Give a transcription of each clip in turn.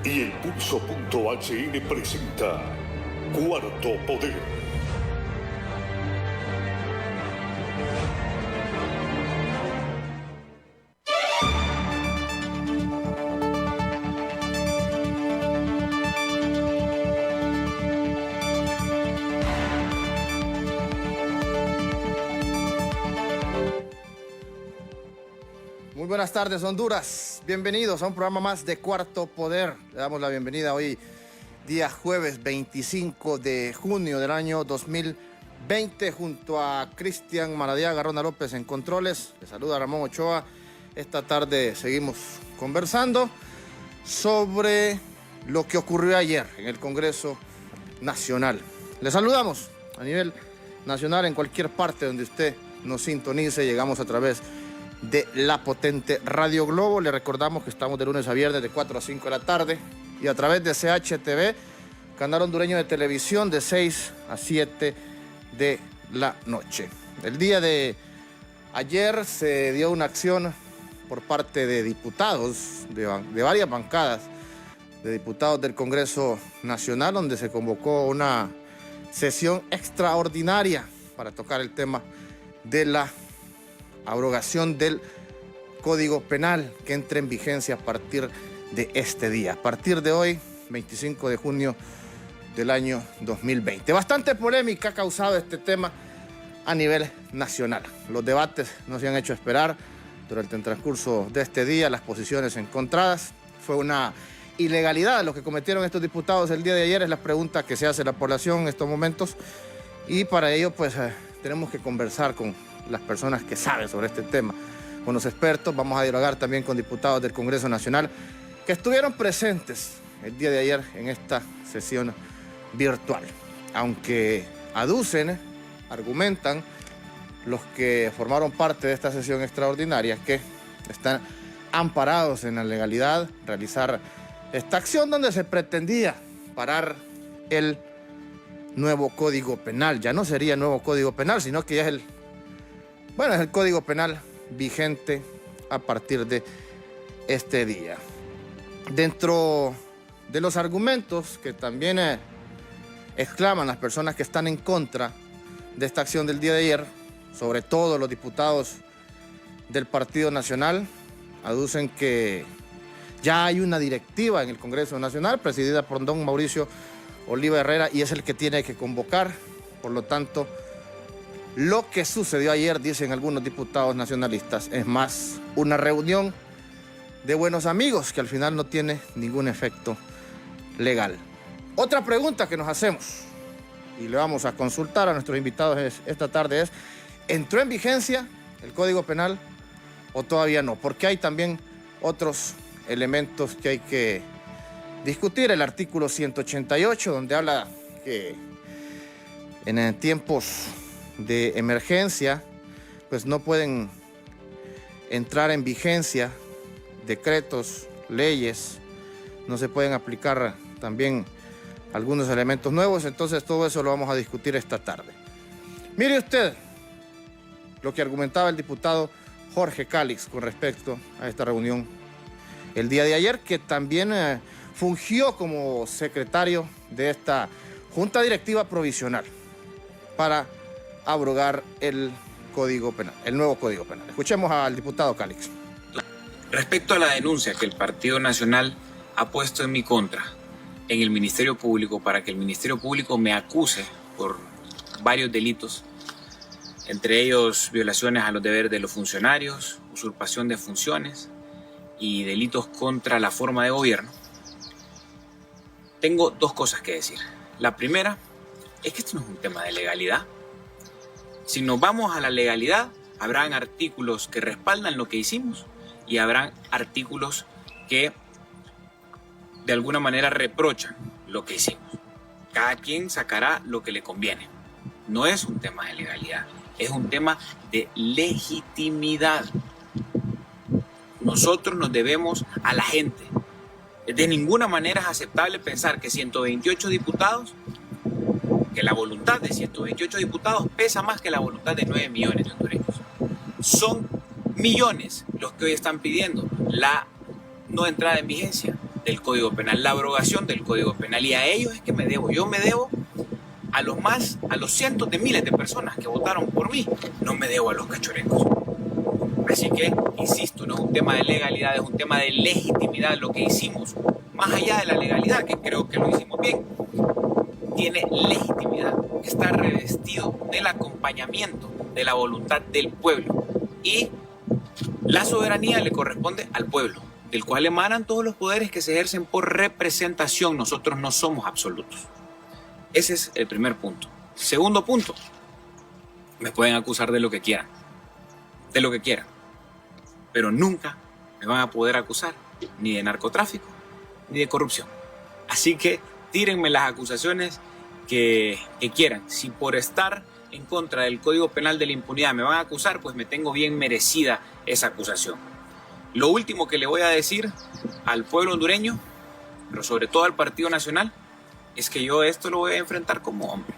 y el Pulso.hn presenta Cuarto Poder. Muy buenas tardes, Honduras. Bienvenidos a un programa más de Cuarto Poder. Le damos la bienvenida hoy, día jueves 25 de junio del año 2020, junto a Cristian Maradiaga, Ronda López en controles. Le saluda Ramón Ochoa. Esta tarde seguimos conversando sobre lo que ocurrió ayer en el Congreso Nacional. Le saludamos a nivel nacional en cualquier parte donde usted nos sintonice. Llegamos a través de la potente Radio Globo. Le recordamos que estamos de lunes a viernes de 4 a 5 de la tarde y a través de CHTV, canal hondureño de televisión, de 6 a 7 de la noche. El día de ayer se dio una acción por parte de diputados de varias bancadas de diputados del Congreso Nacional, donde se convocó una sesión extraordinaria para tocar el tema de la abrogación del Código Penal que entra en vigencia a partir de este día, a partir de hoy, 25 de junio del año 2020. Bastante polémica ha causado este tema a nivel nacional. Los debates no se han hecho esperar durante el transcurso de este día, las posiciones encontradas. Fue una ilegalidad lo que cometieron estos diputados el día de ayer, es la pregunta que se hace la población en estos momentos, y para ello pues tenemos que conversar con las personas que saben sobre este tema, con los expertos. Vamos a dialogar también con diputados del Congreso Nacional que estuvieron presentes el día de ayer en esta sesión virtual. Aunque argumentan los que formaron parte de esta sesión extraordinaria que están amparados en la legalidad, realizar esta acción donde se pretendía parar el nuevo Código Penal. Ya no sería el nuevo Código Penal, sino que ya es el Código Penal vigente a partir de este día. Dentro de los argumentos que también exclaman las personas que están en contra de esta acción del día de ayer, sobre todo los diputados del Partido Nacional, aducen que ya hay una directiva en el Congreso Nacional presidida por don Mauricio Oliva Herrera y es el que tiene que convocar. Por lo tanto, lo que sucedió ayer, dicen algunos diputados nacionalistas, es más una reunión de buenos amigos que al final no tiene ningún efecto legal. Otra pregunta que nos hacemos y le vamos a consultar a nuestros invitados esta tarde es: ¿entró en vigencia el Código Penal o todavía no? Porque hay también otros elementos que hay que discutir. El artículo 188, donde habla que en tiempos de emergencia pues no pueden entrar en vigencia decretos, leyes, no se pueden aplicar también algunos elementos nuevos. Entonces todo eso lo vamos a discutir esta tarde. Mire usted lo que argumentaba el diputado Jorge Calix con respecto a esta reunión el día de ayer, que también fungió como secretario de esta Junta Directiva Provisional para abrogar el Código Penal, el nuevo Código Penal. Escuchemos al diputado Calix. Respecto a la denuncia que el Partido Nacional ha puesto en mi contra en el Ministerio Público para que el Ministerio Público me acuse por varios delitos, entre ellos violaciones a los deberes de los funcionarios, usurpación de funciones y delitos contra la forma de gobierno, tengo dos cosas que decir. La primera es que esto no es un tema de legalidad. Si nos vamos a la legalidad, habrán artículos que respaldan lo que hicimos y habrán artículos que de alguna manera reprochan lo que hicimos. Cada quien sacará lo que le conviene. No es un tema de legalidad, es un tema de legitimidad. Nosotros nos debemos a la gente. De ninguna manera es aceptable pensar que 128 diputados, que la voluntad de 128 diputados pesa más que la voluntad de 9 millones de hondureños. Son millones los que hoy están pidiendo la no entrada en vigencia del Código Penal, la abrogación del Código Penal, y a ellos es que me debo. Yo me debo a los cientos de miles de personas que votaron por mí, no me debo a los cachorecos. Así que, insisto, no es un tema de legalidad, es un tema de legitimidad. Lo que hicimos, más allá de la legalidad, que creo que lo hicimos bien, tiene legitimidad, está revestido del acompañamiento de la voluntad del pueblo. Y la soberanía le corresponde al pueblo, del cual emanan todos los poderes que se ejercen por representación. Nosotros no somos absolutos. Ese es el primer punto. Segundo punto, me pueden acusar de lo que quieran, pero nunca me van a poder acusar ni de narcotráfico ni de corrupción. Así que tírenme las acusaciones que quieran. Si por estar en contra del Código Penal de la impunidad me van a acusar, pues me tengo bien merecida esa acusación. Lo último que le voy a decir al pueblo hondureño, pero sobre todo al Partido Nacional, es que yo esto lo voy a enfrentar como hombre,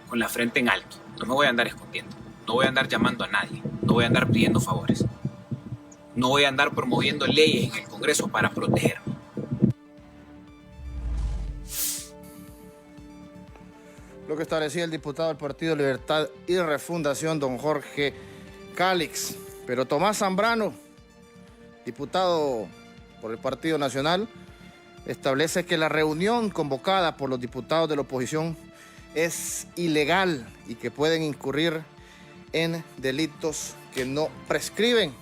con la frente en alto. No me voy a andar escondiendo, no voy a andar llamando a nadie, no voy a andar pidiendo favores, no voy a andar promoviendo leyes en el Congreso para protegerme. Lo que establecía el diputado del Partido Libertad y Refundación, don Jorge Calix. Pero Tomás Zambrano, diputado por el Partido Nacional, establece que la reunión convocada por los diputados de la oposición es ilegal y que pueden incurrir en delitos que no prescriben.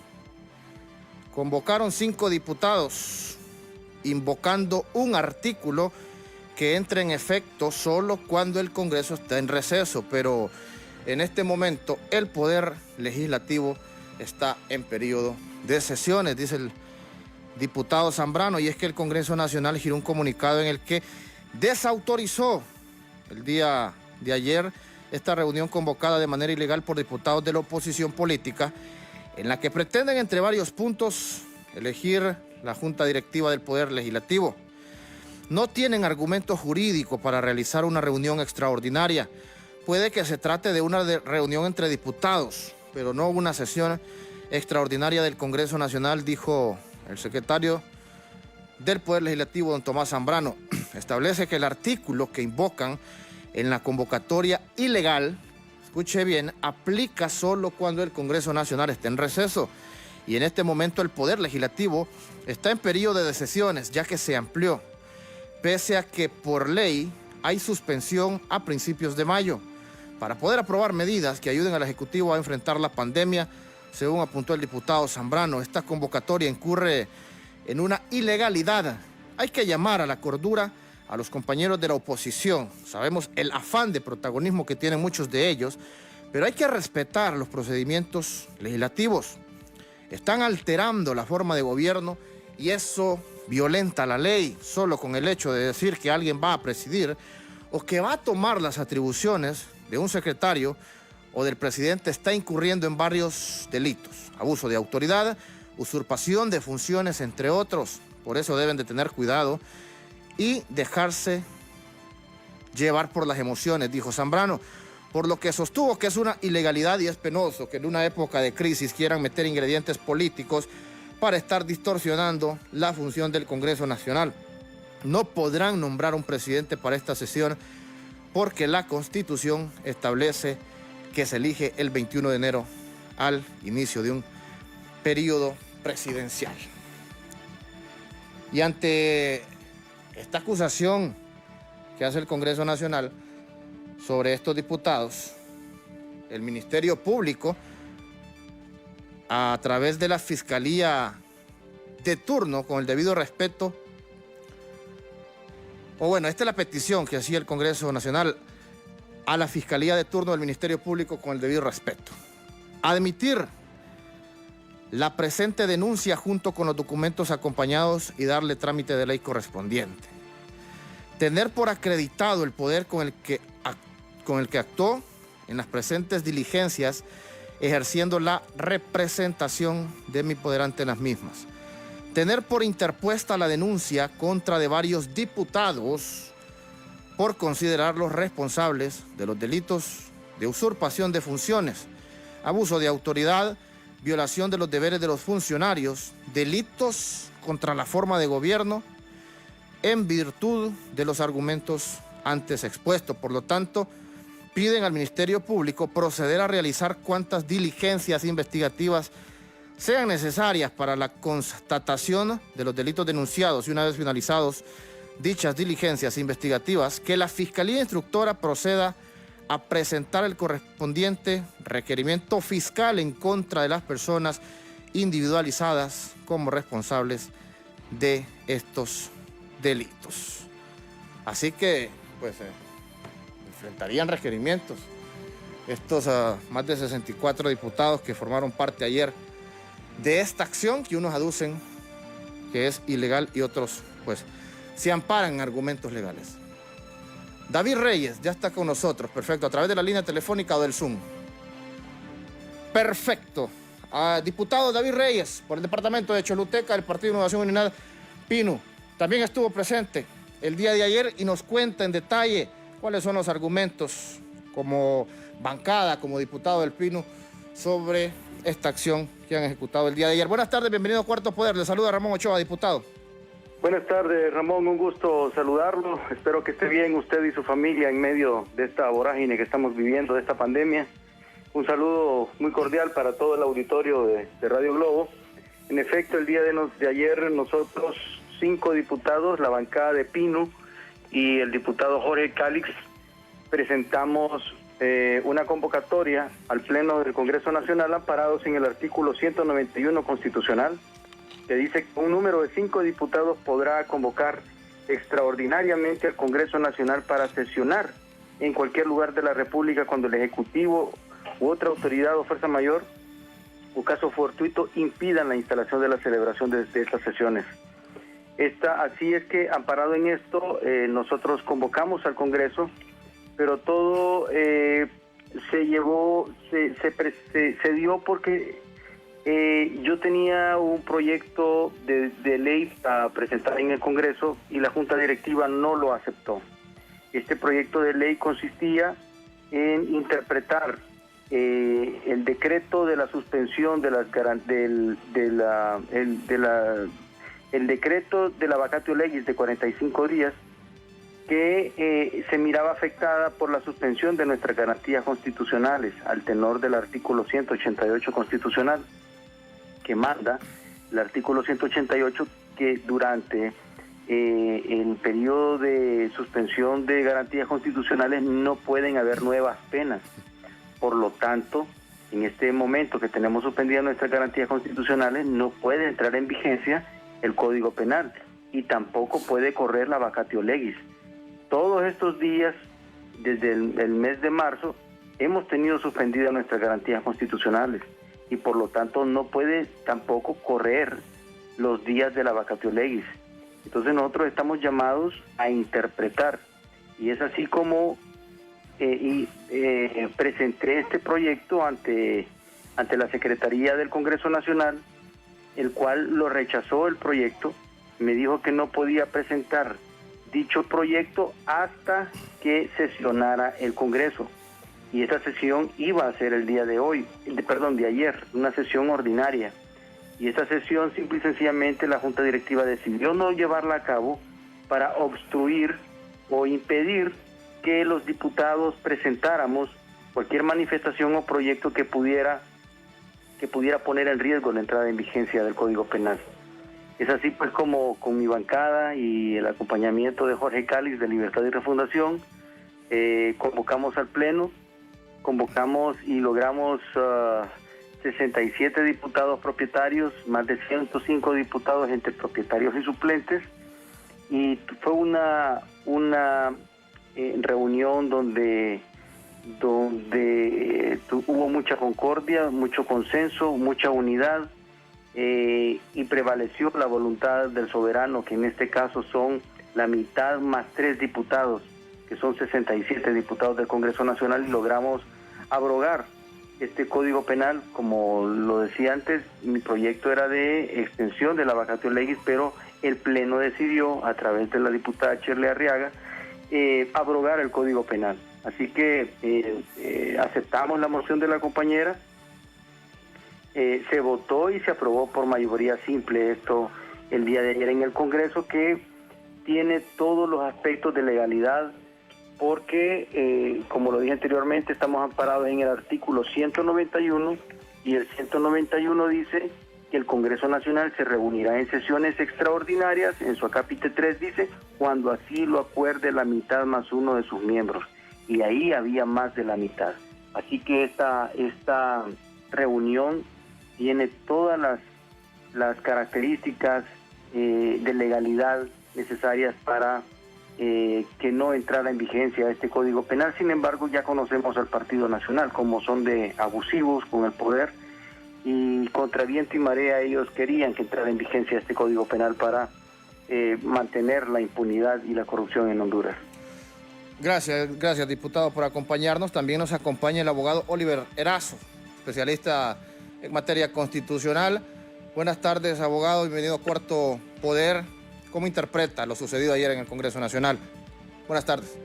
Convocaron 5 diputados invocando un artículo que entre en efecto solo cuando el Congreso está en receso, pero en este momento el Poder Legislativo está en periodo de sesiones, dice el diputado Zambrano, y es que el Congreso Nacional giró un comunicado en el que desautorizó el día de ayer esta reunión convocada de manera ilegal por diputados de la oposición política, en la que pretenden, entre varios puntos, elegir la Junta Directiva del Poder Legislativo. No tienen argumentos jurídicos para realizar una reunión extraordinaria. Puede que se trate de una reunión entre diputados, pero no una sesión extraordinaria del Congreso Nacional, dijo el secretario del Poder Legislativo, don Tomás Zambrano. Establece que el artículo que invocan en la convocatoria ilegal, escuche bien, aplica solo cuando el Congreso Nacional esté en receso. Y en este momento el Poder Legislativo está en periodo de sesiones, ya que se amplió, pese a que por ley hay suspensión a principios de mayo, para poder aprobar medidas que ayuden al Ejecutivo a enfrentar la pandemia. Según apuntó el diputado Zambrano, esta convocatoria incurre en una ilegalidad. Hay que llamar a la cordura a los compañeros de la oposición. Sabemos el afán de protagonismo que tienen muchos de ellos, pero hay que respetar los procedimientos legislativos. Están alterando la forma de gobierno y eso violenta la ley solo con el hecho de decir que alguien va a presidir o que va a tomar las atribuciones de un secretario o del presidente. Está incurriendo en varios delitos: abuso de autoridad, usurpación de funciones, entre otros. Por eso deben de tener cuidado y dejarse llevar por las emociones, dijo Zambrano, por lo que sostuvo que es una ilegalidad y es penoso que en una época de crisis quieran meter ingredientes políticos para estar distorsionando la función del Congreso Nacional. No podrán nombrar un presidente para esta sesión porque la Constitución establece que se elige el 21 de enero al inicio de un periodo presidencial. Y ante esta acusación que hace el Congreso Nacional sobre estos diputados, el Ministerio Público, a través de la Fiscalía de turno, con el debido respeto, esta es la petición que hacía el Congreso Nacional a la Fiscalía de turno del Ministerio Público, con el debido respeto: admitir la presente denuncia junto con los documentos acompañados y darle trámite de ley correspondiente. Tener por acreditado el poder con el que actuó en las presentes diligencias, ejerciendo la representación de mi poder ante las mismas. Tener por interpuesta la denuncia contra de varios diputados por considerarlos responsables de los delitos de usurpación de funciones, abuso de autoridad, violación de los deberes de los funcionarios, delitos contra la forma de gobierno en virtud de los argumentos antes expuestos. Por lo tanto, piden al Ministerio Público proceder a realizar cuantas diligencias investigativas sean necesarias para la constatación de los delitos denunciados y una vez finalizados dichas diligencias investigativas, que la Fiscalía Instructora proceda a presentar el correspondiente requerimiento fiscal en contra de las personas individualizadas como responsables de estos delitos. Así que, pues, enfrentarían requerimientos estos más de 64 diputados que formaron parte ayer de esta acción que unos aducen que es ilegal y otros, pues, se amparan en argumentos legales. David Reyes ya está con nosotros, perfecto, a través de la línea telefónica o del Zoom. Perfecto. Diputado David Reyes, por el departamento de Choluteca, del Partido de Innovación Unidad Pino, también estuvo presente el día de ayer y nos cuenta en detalle cuáles son los argumentos como bancada, como diputado del Pino, sobre esta acción que han ejecutado el día de ayer. Buenas tardes, bienvenido a Cuarto Poder. Le saluda Ramón Ochoa, diputado. Buenas tardes, Ramón, un gusto saludarlo. Espero que esté bien usted y su familia en medio de esta vorágine que estamos viviendo, de esta pandemia. Un saludo muy cordial para todo el auditorio de Radio Globo. En efecto, el día de ayer nosotros, 5 diputados, la bancada de Pino y el diputado Jorge Calix, presentamos una convocatoria al Pleno del Congreso Nacional amparados en el artículo 191 constitucional, que dice que un número de 5 diputados podrá convocar extraordinariamente al Congreso Nacional para sesionar en cualquier lugar de la República cuando el Ejecutivo u otra autoridad o fuerza mayor o caso fortuito impidan la instalación de la celebración de estas sesiones. Así es que, amparado en esto, nosotros convocamos al Congreso, pero todo se dio porque yo tenía un proyecto de ley a presentar en el Congreso y la Junta Directiva no lo aceptó. Este proyecto de ley consistía en interpretar el decreto de la suspensión de las el decreto de la vacatio legis de 45 días que se miraba afectada por la suspensión de nuestras garantías constitucionales al tenor del artículo 188 constitucional, que manda el artículo 188 que durante el periodo de suspensión de garantías constitucionales no pueden haber nuevas penas. Por lo tanto, en este momento que tenemos suspendidas nuestras garantías constitucionales, no puede entrar en vigencia el Código Penal y tampoco puede correr la vacatio legis. Todos estos días, desde el mes de marzo, hemos tenido suspendidas nuestras garantías constitucionales y por lo tanto no puede tampoco correr los días de la vacatio legis. Entonces nosotros estamos llamados a interpretar, y es así como presenté este proyecto ante la Secretaría del Congreso Nacional, el cual lo rechazó el proyecto, me dijo que no podía presentar dicho proyecto hasta que sesionara el Congreso. Y esa sesión iba a ser el día de ayer, una sesión ordinaria. Y esa sesión simple y sencillamente la Junta Directiva decidió no llevarla a cabo para obstruir o impedir que los diputados presentáramos cualquier manifestación o proyecto que pudiera poner en riesgo la entrada en vigencia del Código Penal. Es así pues como con mi bancada y el acompañamiento de Jorge Calix de Libertad y Refundación convocamos al Pleno, convocamos y logramos 67 diputados propietarios, más de 105 diputados entre propietarios y suplentes, y fue una reunión donde hubo mucha concordia, mucho consenso, mucha unidad, y prevaleció la voluntad del soberano, que en este caso son la mitad más 3 diputados, que son 67 diputados del Congreso Nacional, y logramos abrogar este Código Penal. Como lo decía antes, mi proyecto era de extensión de la vacatio legis, pero el Pleno decidió, a través de la diputada Shirley Arriaga, abrogar el Código Penal. Así que aceptamos la moción de la compañera, se votó y se aprobó por mayoría simple esto el día de ayer en el Congreso, que tiene todos los aspectos de legalidad, porque, como lo dije anteriormente, estamos amparados en el artículo 191, y el 191 dice que el Congreso Nacional se reunirá en sesiones extraordinarias, en su acápite 3 dice, cuando así lo acuerde la mitad más uno de sus miembros, y ahí había más de la mitad. Así que esta reunión tiene todas las características de legalidad necesarias para que no entrara en vigencia este Código Penal. Sin embargo, ya conocemos al Partido Nacional, como son de abusivos con el poder, y contra viento y marea ellos querían que entrara en vigencia este Código Penal para mantener la impunidad y la corrupción en Honduras. Gracias, diputado, por acompañarnos. También nos acompaña el abogado Oliver Erazo, especialista en materia constitucional. Buenas tardes, abogado, bienvenido a Cuarto Poder. ¿Cómo interpreta lo sucedido ayer en el Congreso Nacional? Buenas tardes.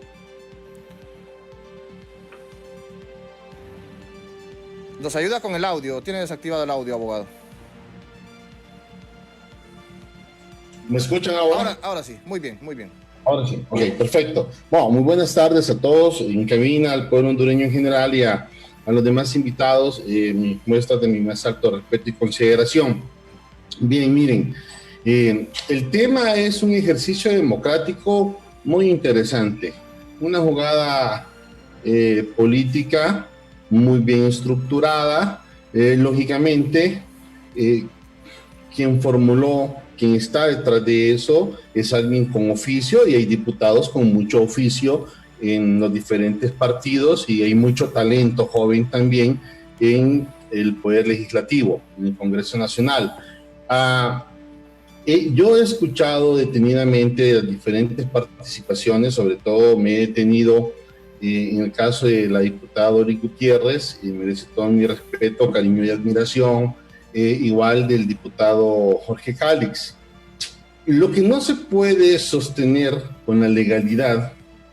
Nos ayuda con el audio. Tiene desactivado el audio, abogado. ¿Me escuchan ahora? Ahora sí, muy bien, muy bien. Ahora sí, ok, perfecto. Bueno, muy buenas tardes a todos en cabina, al pueblo hondureño en general y a los demás invitados. Muestras de mi más alto respeto y consideración. Bien, miren, el tema es un ejercicio democrático muy interesante. Una jugada política muy bien estructurada. Lógicamente, quien está detrás de eso es alguien con oficio, y hay diputados con mucho oficio en los diferentes partidos, y hay mucho talento joven también en el Poder Legislativo, en el Congreso Nacional. Yo he escuchado detenidamente las diferentes participaciones, sobre todo me he detenido en el caso de la diputada Dori Gutiérrez, y merece todo mi respeto, cariño y admiración, igual del diputado Jorge Calix. Lo que no se puede sostener con la legalidad,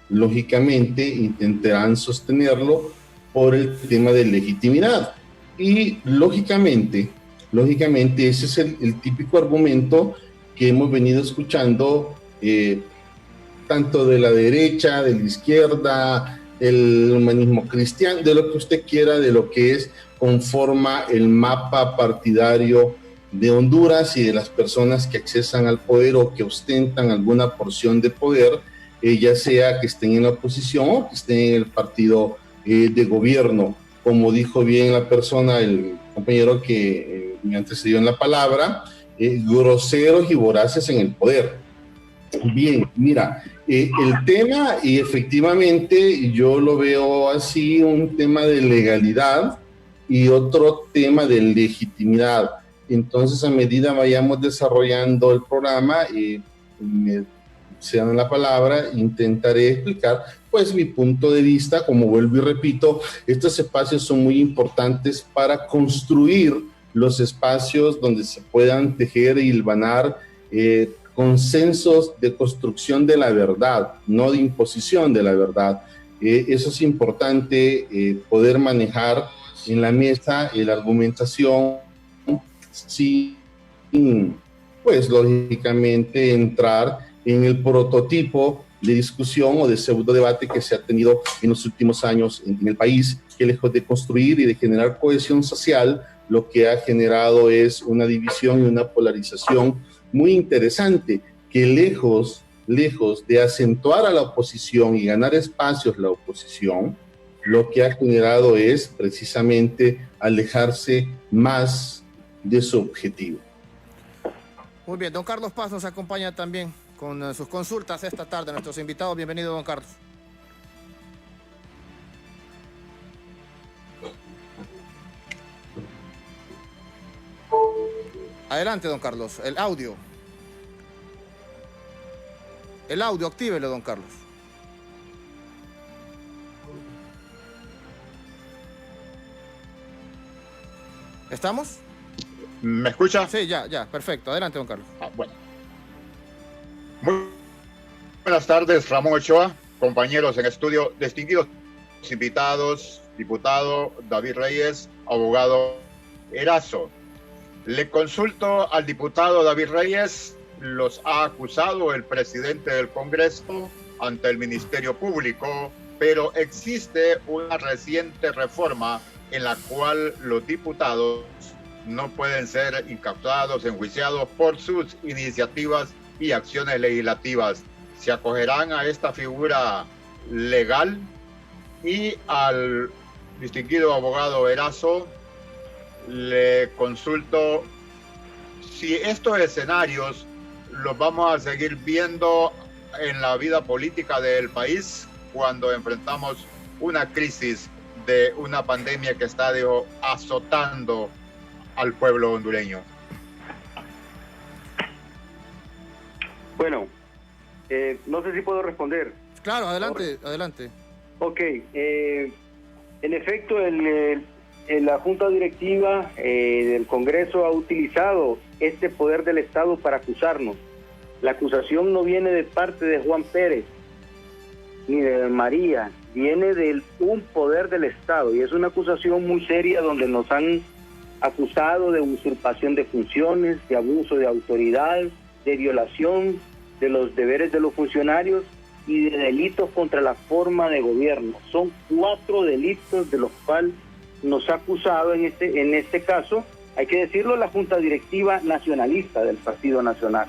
lógicamente intentarán sostenerlo por el tema de legitimidad. Y lógicamente ese es el típico argumento que hemos venido escuchando tanto de la derecha, de la izquierda, el humanismo cristiano, de lo que usted quiera, de lo que conforma el mapa partidario de Honduras y de las personas que accesan al poder o que ostentan alguna porción de poder, ya sea que estén en la oposición o que estén en el partido de gobierno. Como dijo bien la persona, el compañero que me antecedió en la palabra, groseros y voraces en el poder. Bien, mira, el tema, y efectivamente yo lo veo así, un tema de legalidad y otro tema de legitimidad. Entonces, a medida vayamos desarrollando el programa y me cedan la palabra, intentaré explicar pues mi punto de vista. Como vuelvo y repito, estos espacios son muy importantes para construir los espacios donde se puedan tejer y hilvanar consensos de construcción de la verdad, no de imposición de la verdad. Eso es importante, poder manejar en la mesa la argumentación sin, pues lógicamente, entrar en el prototipo de discusión o de pseudo debate que se ha tenido en los últimos años en el país, que lejos de construir y de generar cohesión social, lo que ha generado es una división y una polarización muy interesante, que lejos de acentuar a la oposición y ganar espacios la oposición, lo que ha generado es precisamente alejarse más de su objetivo. Muy bien, don Carlos Paz nos acompaña también con sus consultas esta tarde, nuestros invitados. Bienvenido, don Carlos. Adelante, don Carlos, el audio. El audio, actívelo, don Carlos. ¿Estamos? ¿Me escucha? Sí, ya, perfecto. Adelante, don Carlos. Bueno. Muy buenas tardes, Ramón Ochoa, compañeros en estudio, distinguidos invitados, diputado David Reyes, abogado Erazo. Le consulto al diputado David Reyes los ha acusado el presidente del Congreso ante el Ministerio Público, pero existe una reciente reforma en la cual los diputados no pueden ser incautados, enjuiciados por sus iniciativas y acciones legislativas. Se acogerán a esta figura legal. Y al distinguido abogado Erazo le consulto si estos escenarios los vamos a seguir viendo en la vida política del país cuando enfrentamos una crisis de una pandemia que está, azotando al pueblo hondureño. Bueno, no sé si puedo responder. Claro, adelante, adelante. Ok, en efecto, la Junta Directiva del Congreso ha utilizado este poder del Estado para acusarnos. La acusación no viene de parte de Juan Pérez ni de María, viene de un poder del Estado, y es una acusación muy seria donde nos han acusado de usurpación de funciones, de abuso de autoridad, de violación de los deberes de los funcionarios y de delitos contra la forma de gobierno. Son 4 delitos de los cuales nos ha acusado en este caso, hay que decirlo, la Junta Directiva Nacionalista del Partido Nacional.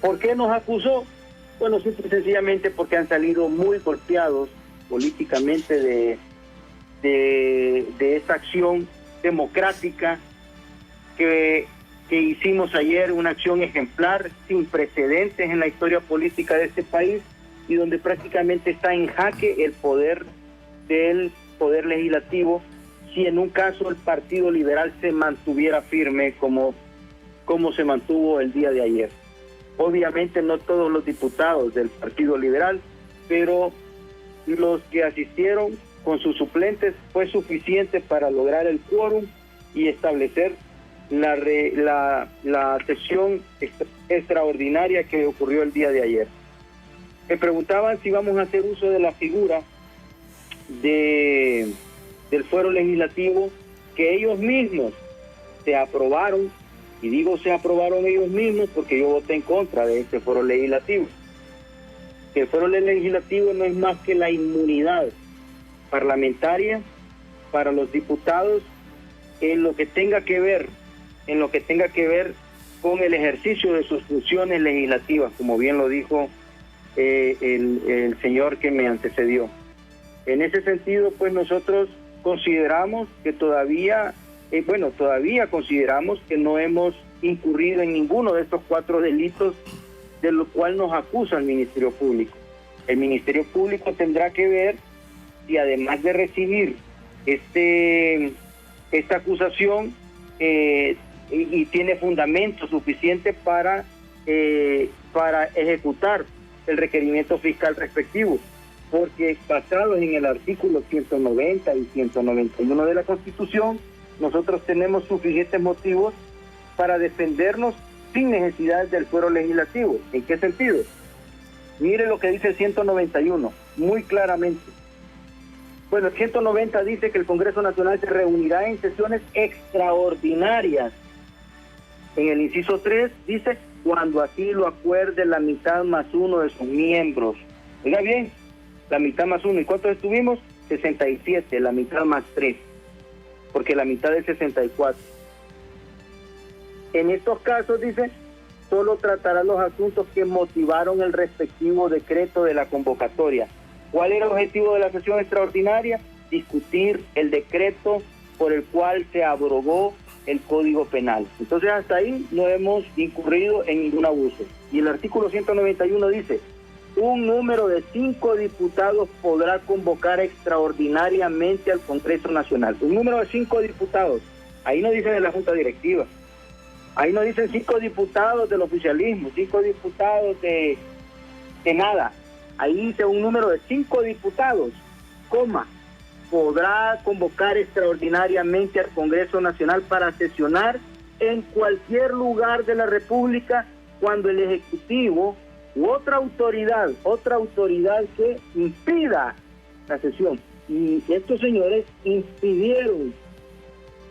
¿Por qué nos acusó? Bueno, simple y sencillamente porque han salido muy golpeados políticamente de esta acción democrática que hicimos ayer, una acción ejemplar, sin precedentes en la historia política de este país, y donde prácticamente está en jaque el poder del poder legislativo, si en un caso el Partido Liberal se mantuviera firme como se mantuvo el día de ayer. Obviamente no todos los diputados del Partido Liberal, pero los que asistieron con sus suplentes fue suficiente para lograr el quórum y establecer la sesión extraordinaria que ocurrió el día de ayer. Me preguntaban si vamos a hacer uso de la figura del fuero legislativo que ellos mismos se aprobaron, y digo se aprobaron ellos mismos porque yo voté en contra de este fuero legislativo. El fuero legislativo no es más que la inmunidad parlamentaria para los diputados en lo que tenga que ver con el ejercicio de sus funciones legislativas, como bien lo dijo el señor que me antecedió. En ese sentido, pues nosotros consideramos que todavía consideramos que no hemos incurrido en ninguno de estos 4 delitos de los cuales nos acusa el Ministerio Público. El Ministerio Público tendrá que ver si, además de recibir esta acusación, y tiene fundamento suficiente para ejecutar el requerimiento fiscal respectivo, porque basados en el artículo 190 y 191 de la Constitución, nosotros tenemos suficientes motivos para defendernos sin necesidad del fuero legislativo. ¿En qué sentido? Mire lo que dice el 191, muy claramente. Bueno, el 190 dice que el Congreso Nacional se reunirá en sesiones extraordinarias. En el inciso 3 dice, cuando así lo acuerde la mitad más 1 de sus miembros. Oiga bien, la mitad más 1. ¿Y cuántos estuvimos? 67, la mitad más 3. Porque la mitad es 64. En estos casos, dice, solo tratará los asuntos que motivaron el respectivo decreto de la convocatoria. ¿Cuál era el objetivo de la sesión extraordinaria? Discutir el decreto por el cual se abrogó el Código Penal. Entonces, hasta ahí no hemos incurrido en ningún abuso. Y el artículo 191 dice, un número de 5 diputados podrá convocar extraordinariamente al Congreso Nacional. Un número de 5 diputados. Ahí no dicen de la Junta Directiva. Ahí no dicen 5 diputados del oficialismo, 5 diputados de nada. Ahí dice un número de 5 diputados, podrá convocar extraordinariamente al Congreso Nacional para sesionar en cualquier lugar de la República cuando el Ejecutivo u otra autoridad que impida la sesión. Y estos señores impidieron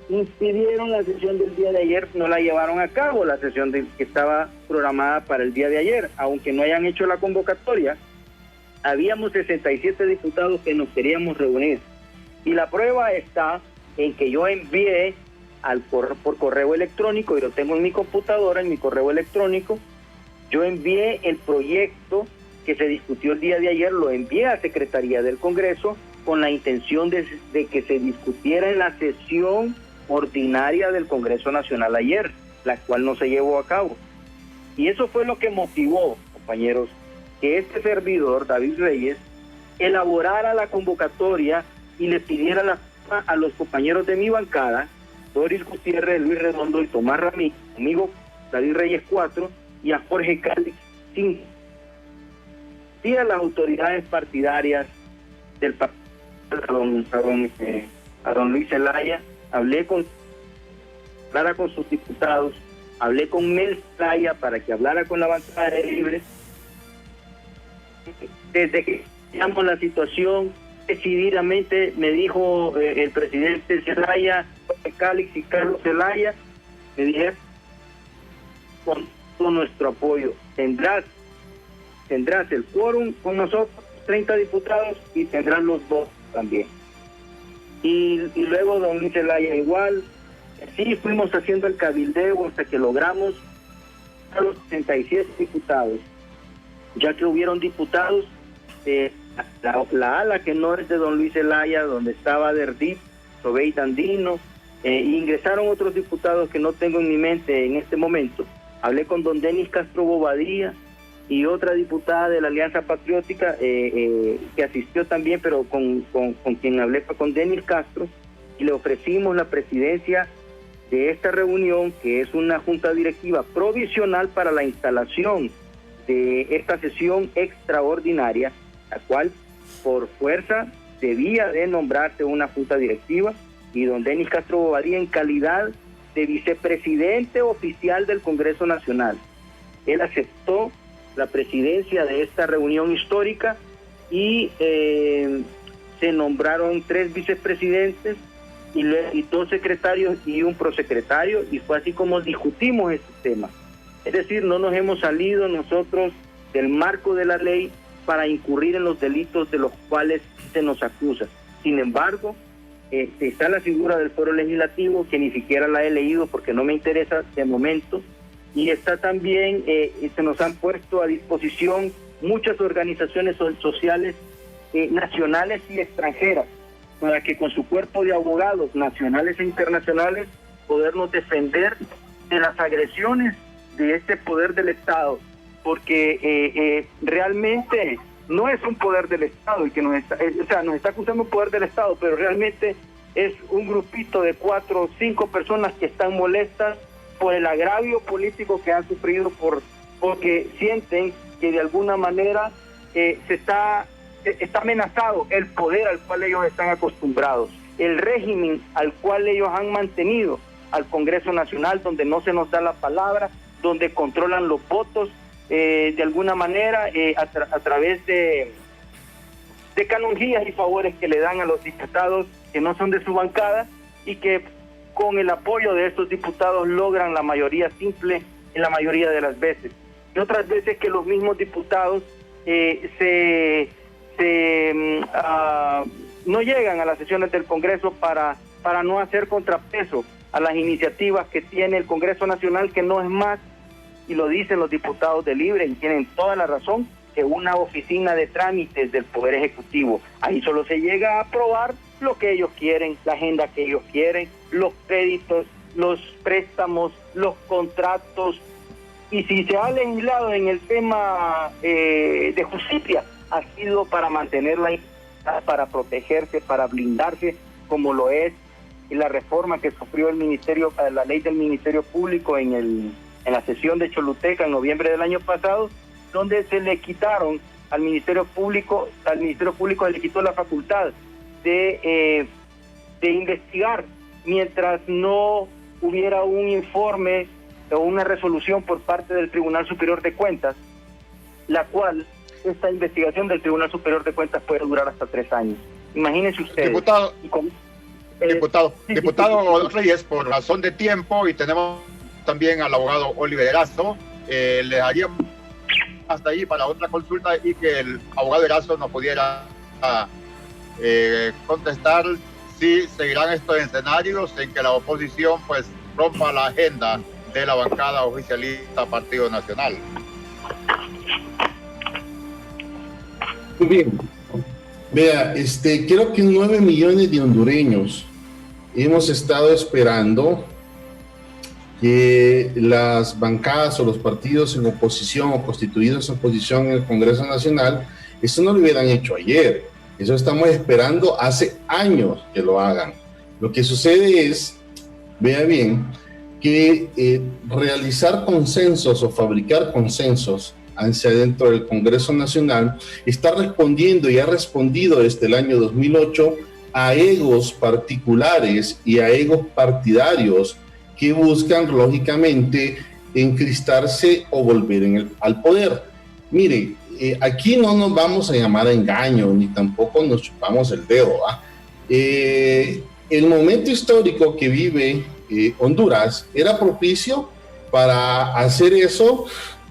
impidieron la sesión del día de ayer, no la llevaron a cabo, la sesión que estaba programada para el día de ayer, aunque no hayan hecho la convocatoria. Habíamos 67 diputados que nos queríamos reunir. Y la prueba está en que yo envié por correo electrónico, y lo tengo en mi computadora, en mi correo electrónico, yo envié el proyecto que se discutió el día de ayer, lo envié a Secretaría del Congreso con la intención de que se discutiera en la sesión ordinaria del Congreso Nacional ayer, la cual no se llevó a cabo. Y eso fue lo que motivó, compañeros, que este servidor, David Reyes, elaborara la convocatoria y le pidiera a los compañeros de mi bancada, Doris Gutiérrez, Luis Redondo y Tomás Ramírez, conmigo David Reyes 4 y a Jorge Calix 5, y a las autoridades partidarias del partido, a don Luis Zelaya, hablara con sus diputados, hablé con Mel Zelaya para que hablara con la bancada de Libres. Desde que iniciamos la situación, decididamente me dijo el presidente Zelaya, Calix y Carlos Zelaya, me dijeron con todo nuestro apoyo, tendrás el quórum con nosotros, 30 diputados, y tendrás los votos también. Y luego don Luis Zelaya igual. Sí, fuimos haciendo el cabildeo hasta que logramos a los 67 diputados, ya que hubieron diputados la ala que no es de don Luis Zelaya, donde estaba Derdip, Sobey Andino, ingresaron otros diputados que no tengo en mi mente en este momento. Hablé con don Denis Castro Bobadilla y otra diputada de la Alianza Patriótica que asistió también, pero con quien hablé fue con Denis Castro, y le ofrecimos la presidencia de esta reunión, que es una junta directiva provisional para la instalación de esta sesión extraordinaria, la cual por fuerza debía de nombrarse una junta directiva, y don Denis Castro Bobadilla en calidad de vicepresidente oficial del Congreso Nacional. Él aceptó la presidencia de esta reunión histórica y se nombraron 3 vicepresidentes y 2 secretarios y un prosecretario, y fue así como discutimos este tema. Es decir, no nos hemos salido nosotros del marco de la ley para incurrir en los delitos de los cuales se nos acusa. Sin embargo, está la figura del Foro Legislativo, que ni siquiera la he leído porque no me interesa de momento, y está también, se nos han puesto a disposición muchas organizaciones sociales nacionales y extranjeras, para que con su cuerpo de abogados nacionales e internacionales podernos defender de las agresiones de este poder del Estado, porque realmente no es un poder del Estado el que nos está acusando un poder del Estado, pero realmente es un grupito de 4 o 5 personas que están molestas por el agravio político que han sufrido, porque sienten que de alguna manera está amenazado el poder al cual ellos están acostumbrados, el régimen al cual ellos han mantenido al Congreso Nacional, donde no se nos da la palabra, donde controlan los votos de alguna manera a través de canonjías y favores que le dan a los diputados que no son de su bancada, y que con el apoyo de estos diputados logran la mayoría simple en la mayoría de las veces. Y otras veces que los mismos diputados no llegan a las sesiones del Congreso para no hacer contrapeso a las iniciativas que tiene el Congreso Nacional, que no es más, y lo dicen los diputados de Libre, y tienen toda la razón, que una oficina de trámites del Poder Ejecutivo. Ahí solo se llega a aprobar lo que ellos quieren, la agenda que ellos quieren, los créditos, los préstamos, los contratos. Y si se ha legislado en el tema de justicia, ha sido para mantenerla, para protegerse, para blindarse, como lo es la reforma que sufrió el ministerio, la ley del Ministerio Público en la sesión de Choluteca en noviembre del año pasado, donde se le quitaron al Ministerio Público se le quitó la facultad de investigar mientras no hubiera un informe o una resolución por parte del Tribunal Superior de Cuentas, la cual esta investigación del Tribunal Superior de Cuentas puede durar hasta 3 años. Imagínense ustedes. Diputado, Diputado Reyes, por razón de tiempo, y tenemos también al abogado Oliver Erazo, le daríamos hasta ahí para otra consulta y que el abogado Erazo nos pudiera contestar si seguirán estos escenarios en que la oposición pues rompa la agenda de la bancada oficialista Partido Nacional. Muy bien. Vea, creo que 9 millones de hondureños hemos estado esperando que las bancadas o los partidos en oposición o constituidos en oposición en el Congreso Nacional, eso no lo hubieran hecho ayer. Eso estamos esperando hace años que lo hagan. Lo que sucede es, vea bien, que realizar consensos o fabricar consensos hacia dentro del Congreso Nacional está respondiendo y ha respondido desde el año 2008 a egos particulares y a egos partidarios que buscan lógicamente encristarse o volver al poder. Mire, aquí no nos vamos a llamar a engaño ni tampoco nos chupamos el dedo. El momento histórico que vive Honduras era propicio para hacer eso.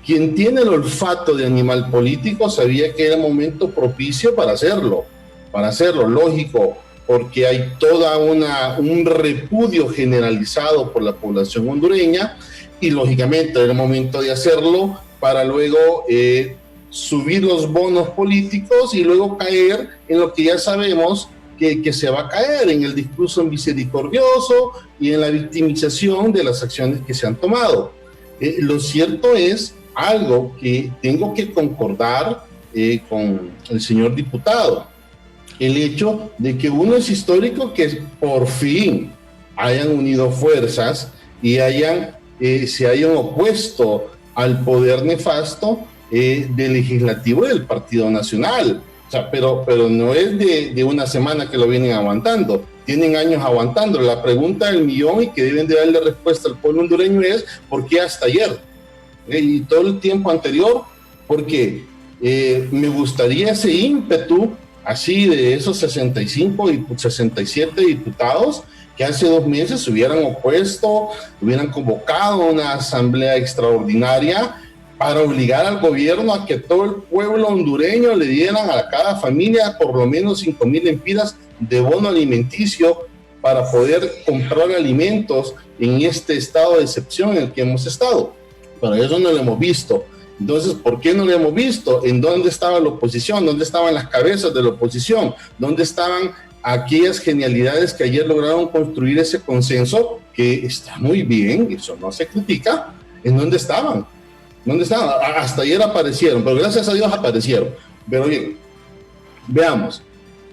Quien tiene el olfato de animal político sabía que era momento propicio para hacerlo, lógico, porque hay toda un repudio generalizado por la población hondureña y lógicamente era el momento de hacerlo para luego subir los bonos políticos y luego caer en lo que ya sabemos que se va a caer, en el discurso misericordioso y en la victimización de las acciones que se han tomado. Lo cierto es algo que tengo que concordar con el señor diputado, el hecho de que uno es histórico que por fin hayan unido fuerzas y se hayan opuesto al poder nefasto del legislativo y del Partido Nacional. O sea, pero no es de una semana que lo vienen aguantando, tienen años aguantando. La pregunta del millón y que deben de darle respuesta al pueblo hondureño es ¿por qué hasta ayer? Y todo el tiempo anterior, porque me gustaría ese ímpetu así de esos 65 y 67 diputados que hace 2 meses se hubieran opuesto, hubieran convocado una asamblea extraordinaria para obligar al gobierno a que todo el pueblo hondureño le dieran a cada familia por lo menos 5,000 lempiras de bono alimenticio para poder comprar alimentos en este estado de excepción en el que hemos estado. Pero eso no lo hemos visto. Entonces, ¿por qué no lo hemos visto? ¿En dónde estaba la oposición? ¿Dónde estaban las cabezas de la oposición? ¿Dónde estaban aquellas genialidades que ayer lograron construir ese consenso? Que está muy bien, eso no se critica. ¿En dónde estaban? ¿Dónde estaban? Hasta ayer aparecieron, pero gracias a Dios aparecieron. Pero bien, veamos.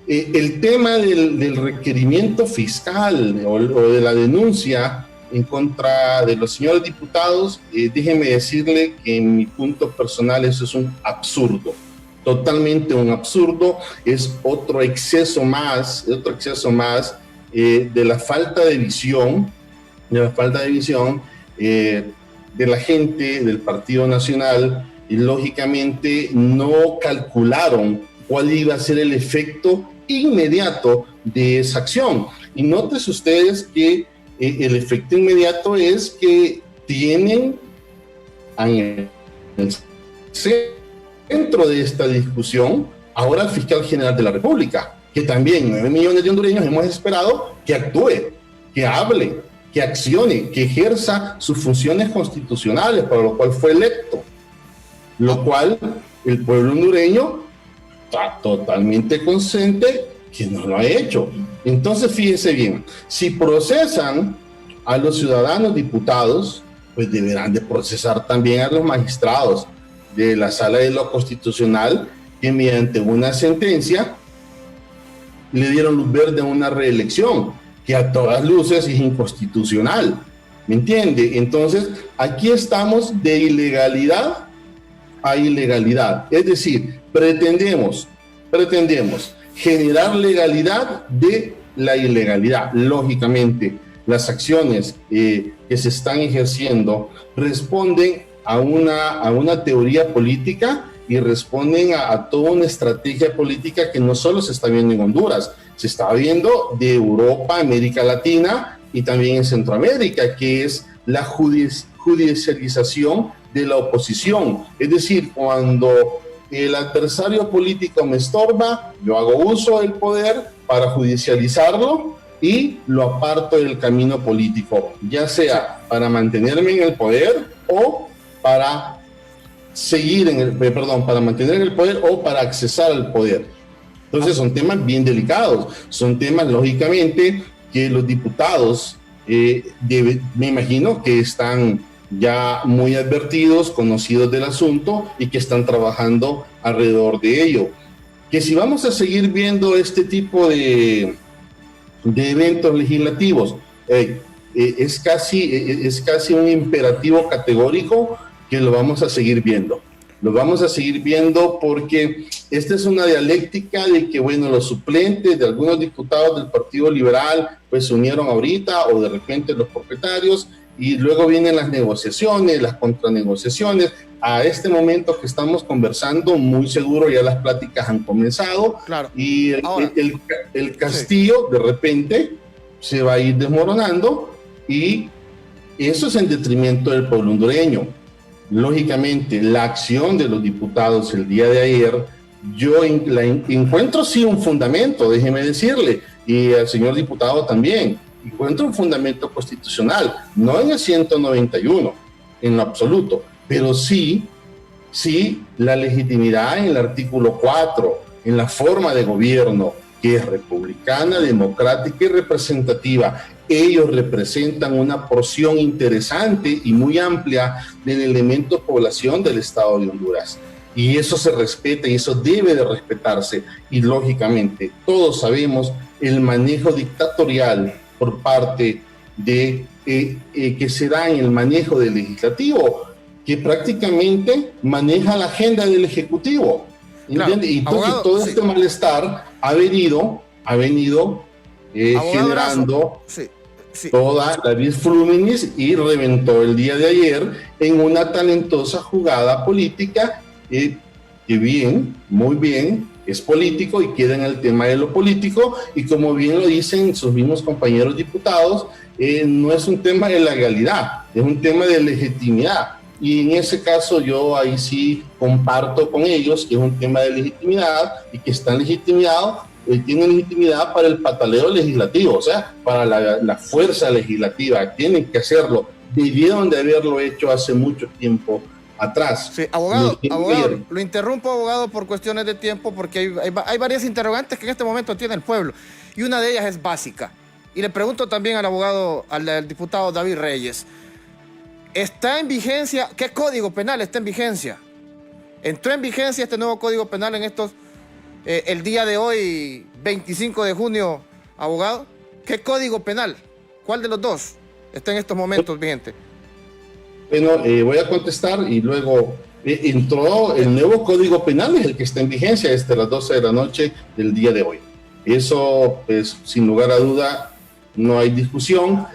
El tema del requerimiento fiscal o de la denuncia en contra de los señores diputados, déjenme decirle que en mi punto personal eso es un absurdo, totalmente un absurdo, es otro exceso más de la falta de visión, de la gente del Partido Nacional, y lógicamente no calcularon cuál iba a ser el efecto inmediato de esa acción. Y nótese ustedes que el efecto inmediato es que tienen en el centro de esta discusión ahora al fiscal general de la República, que también 9 millones de hondureños hemos esperado que actúe, que hable, que accione, que ejerza sus funciones constitucionales para lo cual fue electo, lo cual el pueblo hondureño está totalmente consciente que no lo ha hecho. Entonces, fíjense bien, si procesan a los ciudadanos diputados, pues deberán de procesar también a los magistrados de la Sala de lo Constitucional, que mediante una sentencia le dieron luz verde a una reelección, que a todas luces es inconstitucional, ¿me entiende? Entonces, aquí estamos de ilegalidad a ilegalidad, es decir, pretendemos generar legalidad de la ilegalidad. Lógicamente, las acciones que se están ejerciendo responden a una teoría política y responden a toda una estrategia política que no solo se está viendo en Honduras, se está viendo de Europa, América Latina y también en Centroamérica, que es la judicialización de la oposición. Es decir, cuando el adversario político me estorba, yo hago uso del poder para judicializarlo y lo aparto del camino político, ya sea para mantenerme en el poder o para para mantener el poder o para accesar al poder. Entonces son temas bien delicados, son temas lógicamente que los diputados me imagino que están ya muy advertidos, conocidos del asunto y que están trabajando alrededor de ello. Que si vamos a seguir viendo este tipo de eventos legislativos, es casi un imperativo categórico que lo vamos a seguir viendo. Lo vamos a seguir viendo porque esta es una dialéctica de que, bueno, los suplentes de algunos diputados del Partido Liberal pues se unieron ahorita, o de repente los propietarios, y luego vienen las negociaciones, las contranegociaciones. A este momento que estamos conversando, muy seguro ya las pláticas han comenzado, claro. Y el castillo de repente se va a ir desmoronando, y eso es en detrimento del pueblo hondureño. Lógicamente, la acción de los diputados el día de ayer, yo encuentro sí un fundamento, déjeme decirle, y al señor diputado también, encuentro un fundamento constitucional, no en el 191, en lo absoluto, pero sí la legitimidad en el artículo 4, en la forma de gobierno, que es republicana, democrática y representativa. Ellos representan una porción interesante y muy amplia del elemento población del Estado de Honduras. Y eso se respeta y eso debe de respetarse. Y lógicamente, todos sabemos el manejo dictatorial por parte de que se da en el manejo del legislativo, que prácticamente maneja la agenda del ejecutivo. Claro. Y todo este malestar ha venido generando toda la vis fluminis, y reventó el día de ayer en una talentosa jugada política que muy bien, es político y queda en el tema de lo político, y como bien lo dicen sus mismos compañeros diputados, no es un tema de legalidad, es un tema de legitimidad. Y en ese caso yo ahí sí comparto con ellos que es un tema de legitimidad, y que están tienen legitimidad para el pataleo legislativo, o sea, para la fuerza legislativa. Tienen que hacerlo. Debieron de haberlo hecho hace mucho tiempo atrás. Sí, abogado, lo interrumpo, abogado, por cuestiones de tiempo, porque hay varias interrogantes que en este momento tiene el pueblo, y una de ellas es básica. Y le pregunto también al abogado, al diputado David Reyes, ¿está en vigencia? ¿Qué código penal está en vigencia? ¿Entró en vigencia este nuevo código penal en el día de hoy, 25 de junio, abogado? ¿Qué código penal? ¿Cuál de los dos está en estos momentos vigente? Bueno, voy a contestar y luego entró el nuevo código penal, es el que está en vigencia desde las 12 de la noche del día de hoy. Eso, pues, sin lugar a duda, no hay discusión.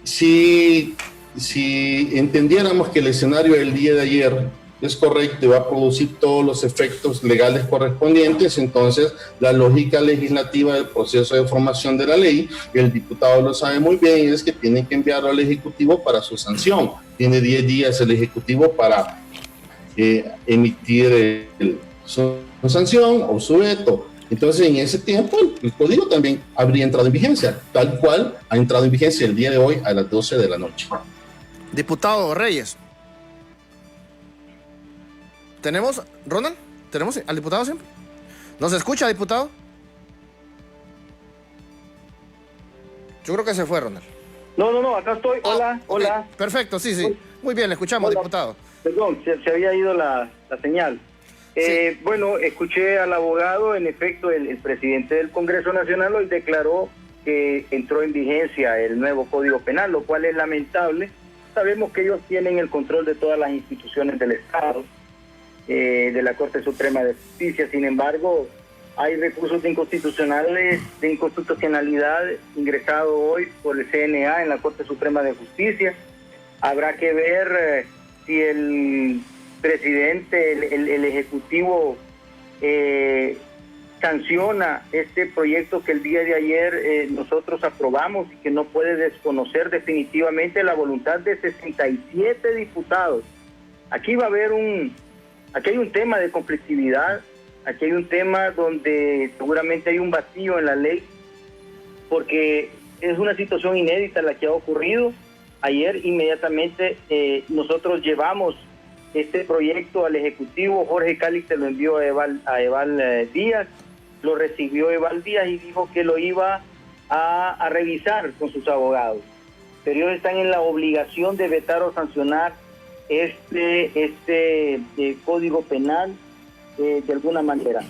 Si entendiéramos que el escenario del día de ayer es correcto y va a producir todos los efectos legales correspondientes, entonces la lógica legislativa del proceso de formación de la ley, el diputado lo sabe muy bien, es que tiene que enviarlo al Ejecutivo para su sanción. Tiene 10 días el Ejecutivo para emitir su sanción o su veto. Entonces, en ese tiempo, el código también habría entrado en vigencia, tal cual ha entrado en vigencia el día de hoy a las 12 de la noche. Diputado Reyes. ¿Tenemos, Ronald? ¿Tenemos al diputado siempre? ¿Nos escucha, diputado? Yo creo que se fue, Ronald. No, acá estoy. Hola, okay. Hola. Perfecto, sí. Muy bien, le escuchamos, hola, diputado. Perdón, se había ido la señal. Sí. Bueno, escuché al abogado. En efecto, el presidente del Congreso Nacional hoy declaró que entró en vigencia el nuevo Código Penal, lo cual es lamentable. Sabemos que ellos tienen el control de todas las instituciones del Estado, de la Corte Suprema de Justicia. Sin embargo, hay recursos de inconstitucionalidad ingresados hoy por el CNA en la Corte Suprema de Justicia. Habrá que ver si presidente, el Ejecutivo sanciona este proyecto que el día de ayer nosotros aprobamos y que no puede desconocer definitivamente la voluntad de 67 diputados. Aquí va a haber aquí hay un tema de conflictividad, aquí hay un tema donde seguramente hay un vacío en la ley, porque es una situación inédita la que ha ocurrido. Ayer inmediatamente nosotros llevamos este proyecto al Ejecutivo. Jorge Calix se lo envió a Eval Díaz, lo recibió Eval Díaz y dijo que lo iba a revisar con sus abogados. Pero ellos están en la obligación de vetar o sancionar este código penal de alguna manera.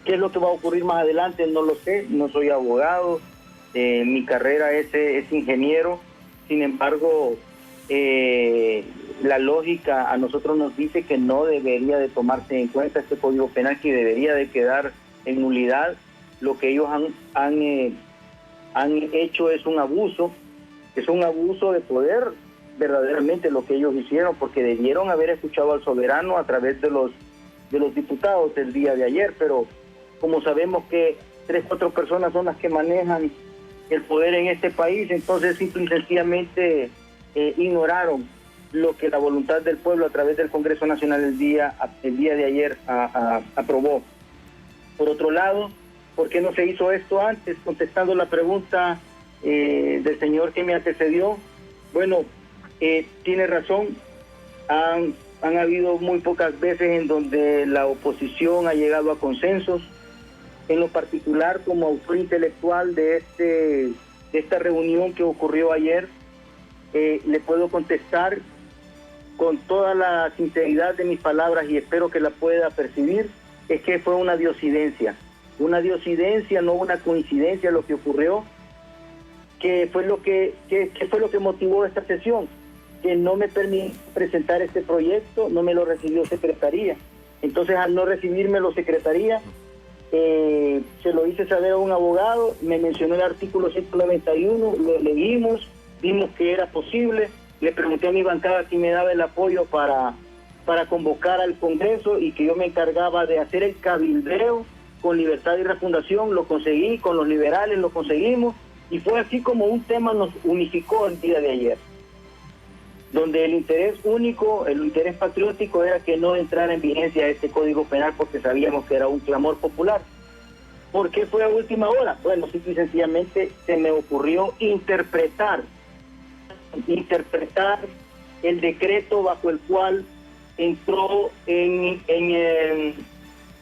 ¿Qué es lo que va a ocurrir más adelante? No lo sé, no soy abogado, mi carrera es ingeniero. Sin embargo, la lógica a nosotros nos dice que no debería de tomarse en cuenta este código penal, que debería de quedar en nulidad. Lo que ellos han hecho es un abuso de poder, verdaderamente lo que ellos hicieron, porque debieron haber escuchado al soberano a través de los diputados el día de ayer, pero como sabemos que 3-4 personas son las que manejan el poder en este país, entonces simple y sencillamente ignoraron lo que la voluntad del pueblo a través del Congreso Nacional el día de ayer aprobó. Por otro lado, ¿por qué no se hizo esto antes? Contestando la pregunta del señor que me antecedió, bueno, tiene razón, han habido muy pocas veces en donde la oposición ha llegado a consensos. En lo particular, como autor intelectual de esta reunión que ocurrió ayer, le puedo contestar con toda la sinceridad de mis palabras, y espero que la pueda percibir, es que fue una diosidencia, no una coincidencia lo que ocurrió, que fue lo que motivó esta sesión, que no me permitió presentar este proyecto, no me lo recibió Secretaría. Entonces, al no recibírmelo Secretaría, se lo hice saber a un abogado, me mencionó el artículo 191, lo leímos, vimos que era posible, le pregunté a mi bancada si me daba el apoyo para convocar al Congreso y que yo me encargaba de hacer el cabildeo con Libertad y Refundación. Lo conseguí, con los liberales lo conseguimos, y fue así como un tema nos unificó el día de ayer, donde el interés único, el interés patriótico era que no entrara en vigencia este Código Penal, porque sabíamos que era un clamor popular. ¿Por qué fue a última hora? Bueno, simple y sencillamente se me ocurrió interpretar el decreto bajo el cual entró en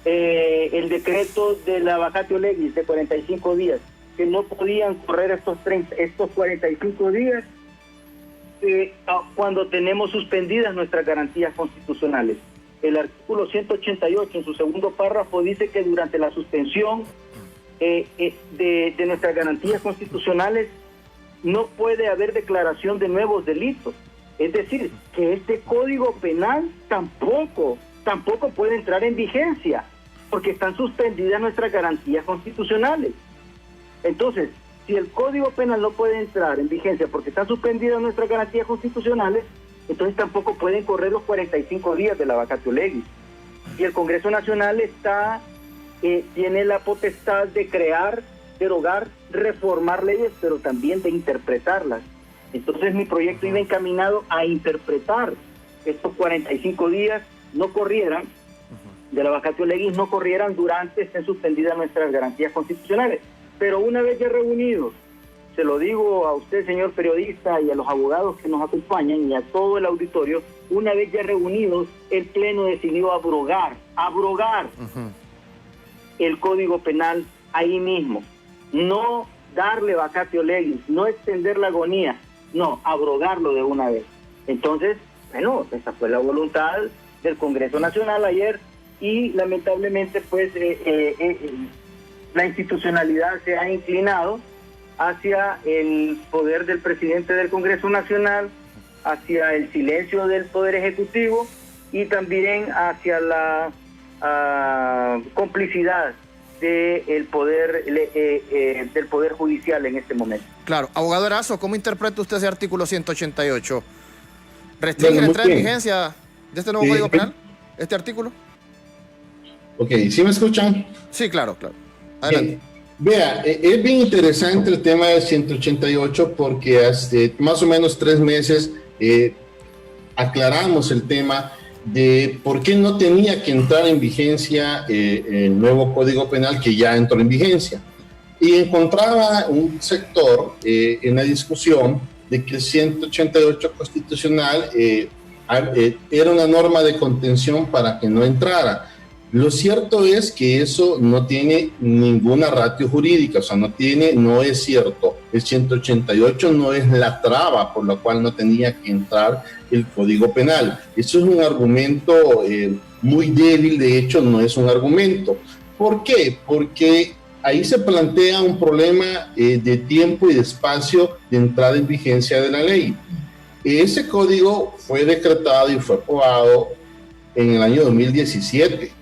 el decreto de la vacatio legis de 45 días, que no podían correr estos 45 días cuando tenemos suspendidas nuestras garantías constitucionales. El artículo 188 en su segundo párrafo dice que durante la suspensión de nuestras garantías constitucionales no puede haber declaración de nuevos delitos. Es decir, que este Código Penal tampoco puede entrar en vigencia, porque están suspendidas nuestras garantías constitucionales. Entonces, si el Código Penal no puede entrar en vigencia porque están suspendidas nuestras garantías constitucionales, entonces tampoco pueden correr los 45 días de la vacatio legis. Y el Congreso Nacional tiene la potestad de crear, derogar, reformar leyes, pero también de interpretarlas. Entonces mi proyecto iba encaminado a interpretar estos 45 días no corrieran, de la vacatio legis no corrieran durante estén suspendidas nuestras garantías constitucionales. Pero una vez ya reunidos, se lo digo a usted, señor periodista, y a los abogados que nos acompañan, y a todo el auditorio, una vez ya reunidos, el Pleno decidió abrogar el Código Penal ahí mismo. No darle vacatio legis, no extender la agonía, no, abrogarlo de una vez. Entonces, bueno, esa fue la voluntad del Congreso Nacional ayer, y lamentablemente pues la institucionalidad se ha inclinado hacia el poder del presidente del Congreso Nacional, hacia el silencio del Poder Ejecutivo y también hacia la complicidad del poder judicial en este momento. Claro. Abogado Erazo, ¿cómo interpreta usted ese artículo 188? ¿Restringe la entrada en vigencia de este nuevo Código Penal, este artículo. Ok, ¿sí me escuchan? Sí, claro. Adelante. Vea, es bien interesante el tema del 188 porque hace más o menos 3 meses aclaramos el tema de por qué no tenía que entrar en vigencia el nuevo Código Penal que ya entró en vigencia. Y encontraba un sector en la discusión de que el 188 constitucional era una norma de contención para que no entrara. Lo cierto es que eso no tiene ninguna ratio jurídica, o sea, no es cierto. El 188 no es la traba por la cual no tenía que entrar el Código Penal. Eso es un argumento muy débil, de hecho no es un argumento. ¿Por qué? Porque ahí se plantea un problema de tiempo y de espacio de entrada en vigencia de la ley. Ese código fue decretado y fue aprobado en el año 2017.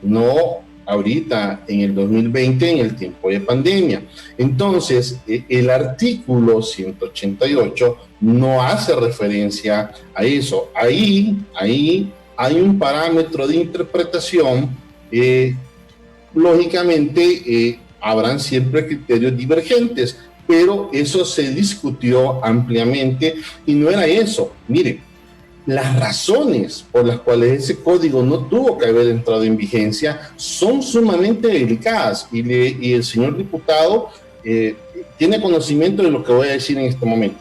No ahorita en el 2020 en el tiempo de pandemia. Entonces, el artículo 188 no hace referencia a eso. Ahí hay un parámetro de interpretación. Lógicamente, habrán siempre criterios divergentes, pero eso se discutió ampliamente y no era eso. Miren, las razones por las cuales ese código no tuvo que haber entrado en vigencia son sumamente delicadas y el señor diputado tiene conocimiento de lo que voy a decir en este momento.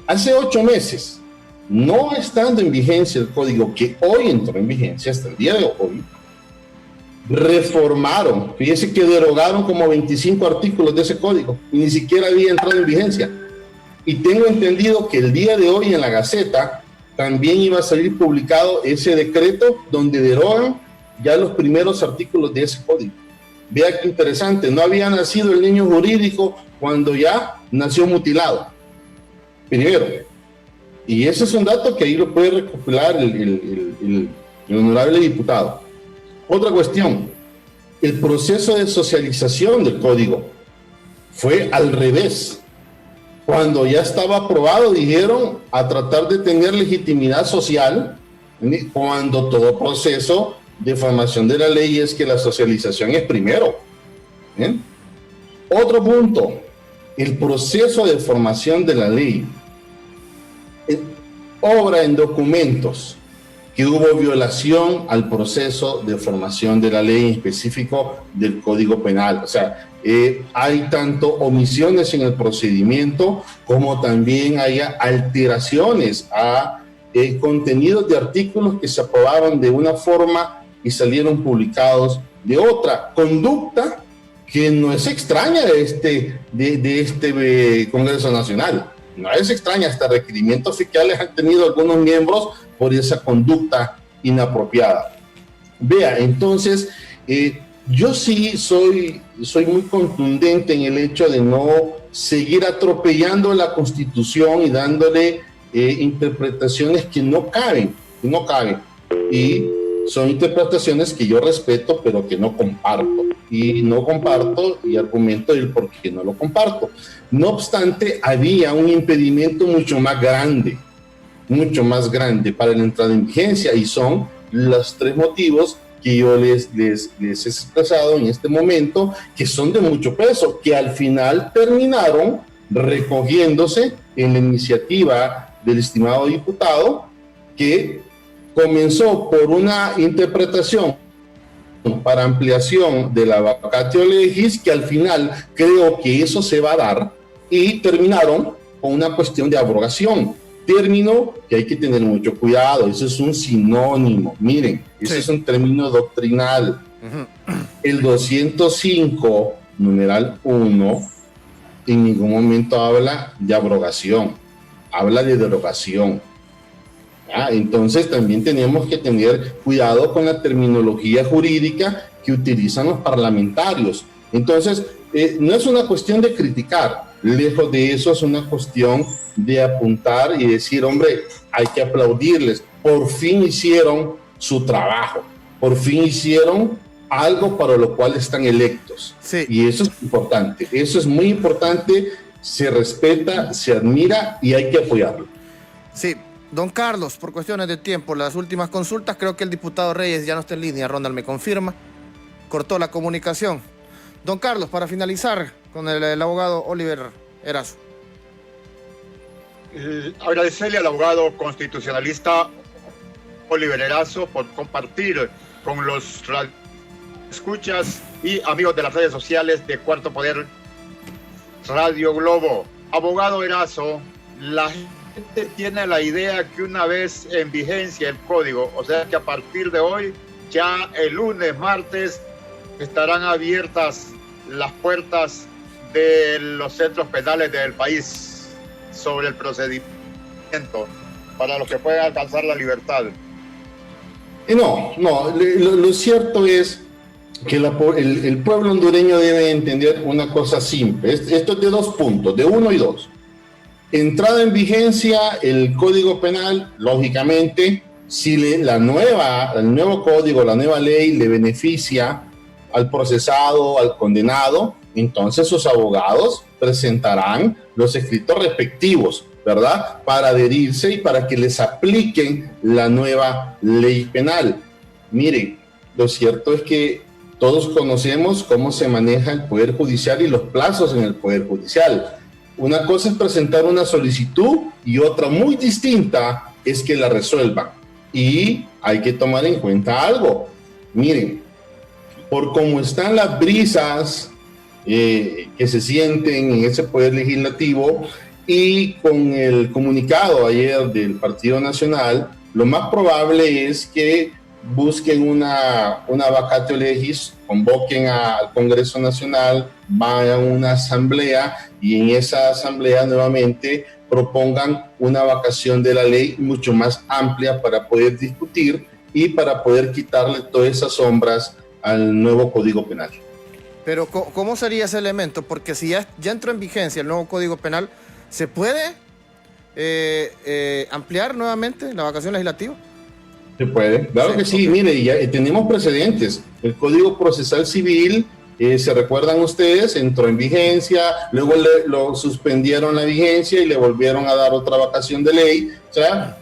Hace 8 meses, no estando en vigencia el código que hoy entró en vigencia hasta el día de hoy, reformaron, fíjense que derogaron como 25 artículos de ese código y ni siquiera había entrado en vigencia. Y tengo entendido que el día de hoy en la Gaceta también iba a salir publicado ese decreto donde derogan ya los primeros artículos de ese código. Vea qué interesante, no había nacido el niño jurídico cuando ya nació mutilado. Primero, y ese es un dato que ahí lo puede recopilar el honorable diputado. Otra cuestión, el proceso de socialización del código fue al revés. Cuando ya estaba aprobado, dijeron a tratar de tener legitimidad social, cuando todo proceso de formación de la ley es que la socialización es primero. ¿Bien? Otro punto, el proceso de formación de la ley obra en documentos que hubo violación al proceso de formación de la ley, en específico del Código Penal. O sea, hay tanto omisiones en el procedimiento como también hay alteraciones a contenidos de artículos que se aprobaron de una forma y salieron publicados de otra. Conducta que no es extraña de este Congreso Nacional. No es extraña, hasta requerimientos fiscales han tenido algunos miembros por esa conducta inapropiada. Vea, entonces, yo sí soy muy contundente en el hecho de no seguir atropellando la Constitución y dándole interpretaciones que no caben. Y son interpretaciones que yo respeto, pero que no comparto. Y no comparto y argumento el por qué no lo comparto. No obstante, había un impedimento mucho más grande para la entrada en vigencia, y son los 3 motivos que yo les he expresado en este momento, que son de mucho peso, que al final terminaron recogiéndose en la iniciativa del estimado diputado, que comenzó por una interpretación para ampliación de la vacatio legis, que al final creo que eso se va a dar, y terminaron con una cuestión de abrogación. Término que hay que tener mucho cuidado, eso es un sinónimo, miren, eso es un término doctrinal. El 205, numeral 1, en ningún momento habla de abrogación, habla de derogación. Entonces también tenemos que tener cuidado con la terminología jurídica que utilizan los parlamentarios. Entonces, no es una cuestión de criticar, lejos de eso es una cuestión de apuntar y decir, hombre, hay que aplaudirles, por fin hicieron su trabajo, por fin hicieron algo para lo cual están electos. Sí. Y eso es importante, eso es muy importante, se respeta, se admira y hay que apoyarlo. Sí, Don Carlos, por cuestiones de tiempo, las últimas consultas, creo que el diputado Reyes ya no está en línea, Ronald me confirma, cortó la comunicación. Don Carlos, para finalizar con el abogado Oliver Erazo. Agradecerle al abogado constitucionalista Oliver Erazo por compartir con los escuchas y amigos de las redes sociales de Cuarto Poder Radio Globo. Abogado Erazo, la gente tiene la idea que una vez en vigencia el código, o sea que a partir de hoy, ya el lunes, martes, estarán abiertas las puertas de los centros penales del país sobre el procedimiento para los que puedan alcanzar la libertad. No, lo cierto es que el pueblo hondureño debe entender una cosa simple. Esto es de 2 puntos, de 1 y 2. Entrada en vigencia el Código Penal, lógicamente, si el nuevo código, la nueva ley le beneficia al procesado, al condenado, entonces sus abogados presentarán los escritos respectivos, ¿verdad? Para adherirse y para que les apliquen la nueva ley penal. Miren, lo cierto es que todos conocemos cómo se maneja el Poder Judicial y los plazos en el Poder Judicial. Una cosa es presentar una solicitud y otra muy distinta es que la resuelvan. Y hay que tomar en cuenta algo. Miren, por cómo están las brisas que se sienten en ese Poder Legislativo y con el comunicado ayer del Partido Nacional, lo más probable es que busquen una vacatio legis, convoquen al Congreso Nacional, vayan a una asamblea y en esa asamblea nuevamente propongan una vacación de la ley mucho más amplia para poder discutir y para poder quitarle todas esas sombras al nuevo Código Penal. Pero ¿cómo sería ese elemento? Porque si ya entró en vigencia el nuevo Código Penal, ¿se puede ampliar nuevamente la vacación legislativa? Se puede, claro que sí. Okay. Mire, ya tenemos precedentes. El Código Procesal Civil, se recuerdan ustedes, entró en vigencia, luego lo suspendieron la vigencia y le volvieron a dar otra vacación de ley. O sea,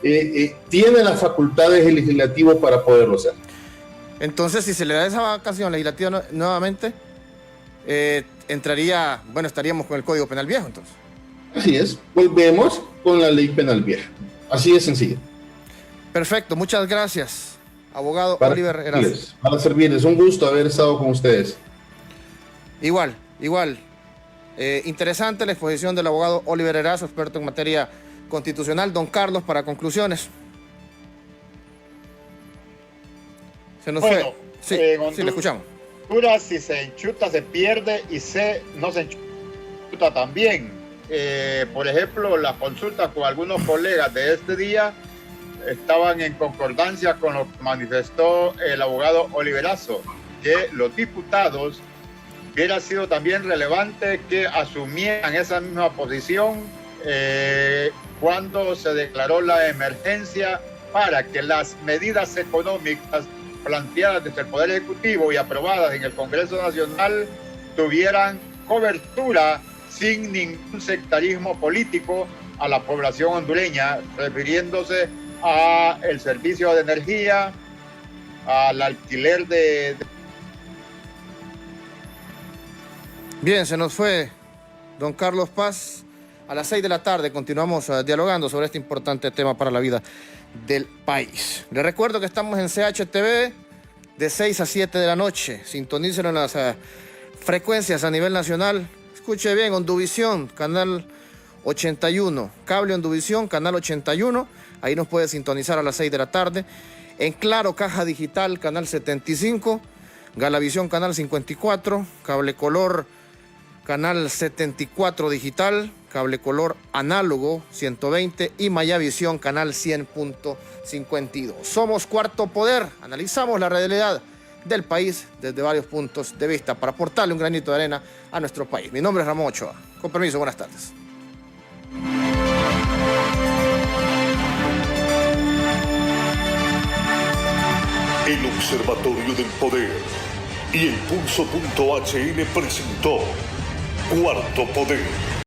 tiene las facultades el legislativo para poderlo hacer. Entonces, si se le da esa vacación legislativa nuevamente, estaríamos con el Código Penal viejo, entonces. Así es, volvemos con la ley penal vieja. Así de sencillo. Perfecto, muchas gracias, abogado Oliver Erazo. Para servirles, un gusto haber estado con ustedes. Igual. Interesante la exposición del abogado Oliver Erazo, experto en materia constitucional. Don Carlos, para conclusiones. Se nos fue. Sí, le escuchamos. Si se enchuta, se pierde y no se enchuta también. Por ejemplo, las consultas con algunos colegas de este día estaban en concordancia con lo que manifestó el abogado Oliver Erazo, que los diputados hubiera sido también relevante que asumieran esa misma posición cuando se declaró la emergencia para que las medidas económicas planteadas desde el Poder Ejecutivo y aprobadas en el Congreso Nacional tuvieran cobertura sin ningún sectarismo político a la población hondureña, refiriéndose a el servicio de energía, al alquiler de... Bien, se nos fue don Carlos Paz. A las 6 de la tarde continuamos dialogando sobre este importante tema para la vida del país. Les recuerdo que estamos en CHTV de 6 a 7 de la noche. Sintonícenlo en las frecuencias a nivel nacional. Escuche bien, Onduvisión, canal 81. Cable Onduvisión, canal 81. Ahí nos puede sintonizar a las 6 de la tarde. En Claro, Caja Digital, canal 75. Galavisión, canal 54. Cable Color, canal 74 digital. Cable Color análogo 120 y Mayavisión, canal 100.52. Somos Cuarto Poder, analizamos la realidad del país desde varios puntos de vista para aportarle un granito de arena a nuestro país. Mi nombre es Ramón Ochoa. Con permiso, buenas tardes. El Observatorio del Poder y el Pulso.hn presentó Cuarto Poder.